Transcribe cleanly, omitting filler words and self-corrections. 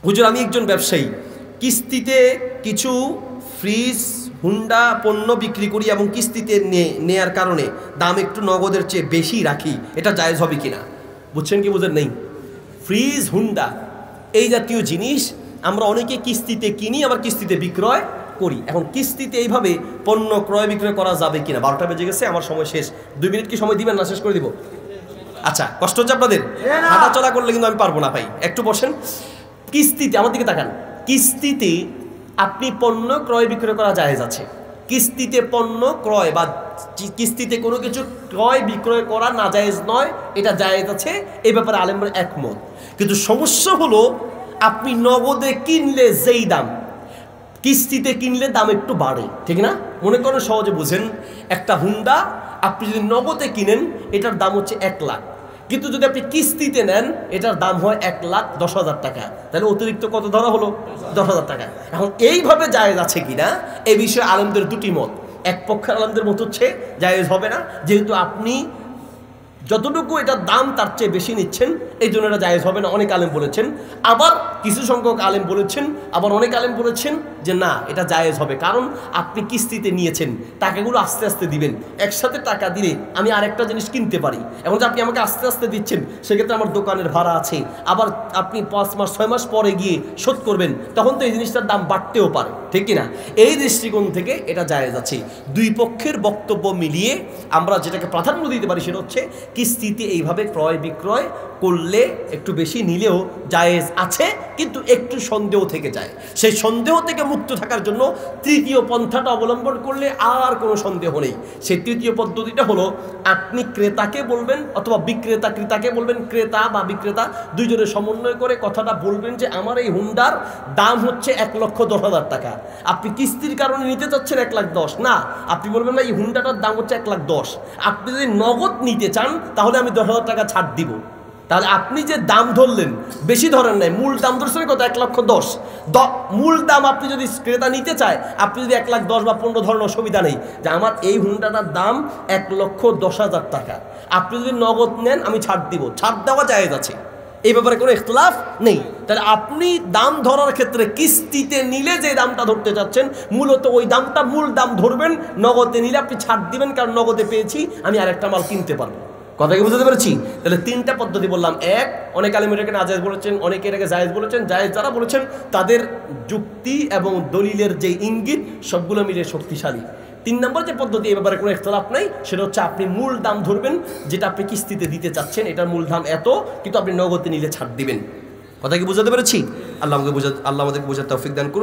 হুজুর আমি একজন ব্যবসায়ী, কিস্তিতে কিছু ফ্রিজ হুন্ডা পণ্য বিক্রি করি এবং কিস্তিতে নেয়ার কারণে দাম একটু নগদের চেয়ে বেশি রাখি, এটা জায়েজ হবে কিনা? বুঝছেন কি বুঝেন নেই? ফ্রিজ হুন্ডা এই জাতীয় জিনিস আমরা অনেকে কিস্তিতে কিনি, আবার কিস্তিতে বিক্রয় করি। এখন কিস্তিতে এইভাবে পণ্য ক্রয় বিক্রয় করা যাবে কিনা? 12টা বেজে গেছে, আমার সময় শেষ। 2 মিনিট কি সময় দিবেন না শেষ করে দিব? আচ্ছা, কষ্ট হচ্ছে আপনাদের? হাঁটা চলা করলে কিন্তু আমি পারবো না ভাই, একটু বসেন। কিস্তিতে, আমার দিকে তাকান, কিস্তিতে আপনি পণ্য ক্রয় বিক্রয় করা জায়েজ আছে। কিস্তিতে পণ্য ক্রয় বা কিস্তিতে কোনো কিছু ক্রয় বিক্রয় করা না জায়েজ নয়, এটা জায়েজ আছে। এই ব্যাপারে আলেমরা একমত। কিন্তু সমস্যা হলো আপনি নগদে কিনলে যেই দাম, কিস্তিতে কিনলে দাম একটু বাড়ে, ঠিক না? মনে করেন, সহজে বুঝেন, একটা হুন্ডা আপনি যদি নগদে কিনেন এটার দাম হচ্ছে 1 লাখ, কিন্তু যদি আপনি কিস্তিতে নেন এটার দাম হয় 1,10,000 টাকা। তাহলে অতিরিক্ত কত ধরা হলো? 10,000 টাকা। এখন এইভাবে জায়েজ আছে কিনা এই বিষয়ে আলেমদের দুটি মত। এক পক্ষের আলেমদের মত হচ্ছে জায়েজ হবে না, যেহেতু আপনি যতটুকু এটার দাম তার চেয়ে বেশি নিচ্ছেন, এই জন্য এটা জায়েজ হবে না, অনেক আলেম বলেছেন। আবার কিছু সংখ্যক আলেম বলেছেন, আবার অনেক আলেম বলেছেন যে না, এটা জায়েজ হবে, কারণ আপনি কিস্তিতে নিয়েছেন, টাকাগুলো আস্তে আস্তে দিবেন। একসাথে টাকা দিলে আমি আরেকটা জিনিস কিনতে পারি। এখন যে আপনি আমাকে আস্তে আস্তে দিচ্ছেন, সেক্ষেত্রে আমার দোকানের ভাড়া আছে, আবার আপনি 5 মাস 6 মাস পরে গিয়ে শোধ করবেন, তখন তো এই জিনিসটার দাম বাড়তেও পারে, ঠিক কিনা? এই দৃষ্টিকোণ থেকে এটা জায়েজ আছে। দুই পক্ষের বক্তব্য মিলিয়ে আমরা যেটাকে প্রাধান্য দিতে পারি সেটা হচ্ছে কিস্তিতে এইভাবে ক্রয় বিক্রয় করলে একটু বেশি নিলেও জায়েজ আছে, কিন্তু একটু সন্দেহ থেকে যায়। সেই সন্দেহ থেকে মুক্ত থাকার জন্য তৃতীয় পন্থাটা অবলম্বন করলে আর কোনো সন্দেহ নেই। সেই তৃতীয় পদ্ধতিটা হলো, আপনি ক্রেতাকে বলবেন অথবা বিক্রেতা ক্রেতাকে বলবেন, ক্রেতা বা বিক্রেতা দুইজনের সমন্বয় করে কথাটা বলবেন যে আমার এই হুন্ডার দাম হচ্ছে 1,10,000 টাকা, আপনি কিস্তির কারণে নিতে চাচ্ছেন 1,10,000 না, আপনি বলবেন না এই হুন্ডাটার দাম হচ্ছে 1,10,000, আপনি যদি নগদ নিতে চান তাহলে আমি 10,000 টাকা ছাড় দিব। তাহলে আপনি যে দাম ধরলেন, বেশি ধরেন নাই, মূল দাম ধরছেন কত? 1,10,000। মূল দাম আপনি যদি ক্রেতা নিতে চায়, আপনি যদি 1,10,000 বা 15 ধরেন, অসুবিধা নেই, যে আমার এই হুন্ডাটার দাম 1,10,000 টাকা, আপনি যদি নগদ নেন আমি ছাড় দিব, ছাড় দেওয়া জায়েজ আছে, এই ব্যাপারে কোনো ইখতিলাফ নেই। তাহলে আপনি দাম ধরার ক্ষেত্রে কিস্তিতে নিলে যে দামটা ধরতে চাচ্ছেন, মূলত ওই দামটা মূল দাম ধরবেন, নগদে নিলে আপনি ছাড় দিবেন, কারণ নগদে পেয়েছি, আমি আরেকটা মাল কিনতে পারবো। কথা কি বুঝতে পেরেছি? তাহলে 3টা পদ্ধতি বললাম। এক, অনেক আলেম এটাকে নাজায়েজ বলেছেন, অনেকে এটাকে জায়েজ বলেছেন। জায়েজ যারা বলেছেন তাদের যুক্তি এবং দলিলের যে ইঙ্গিত সবগুলো মিলে শক্তিশালী। 3 নম্বর যে পদ্ধতি, এই ব্যাপারে কোনো ইখতিলাফ নাই, সেটা হচ্ছে আপনি মূল দাম ধরবেন, যেটা আপনি কিস্তিতে দিতে চাচ্ছেন, এটার মূল দাম এত, কিন্তু আপনি নগদে নিলে ছাড় দিবেন। কথা কি বুঝাতে পেরেছি? আল্লাহ আমাদেরকে বোঝার তৌফিক দান করুন।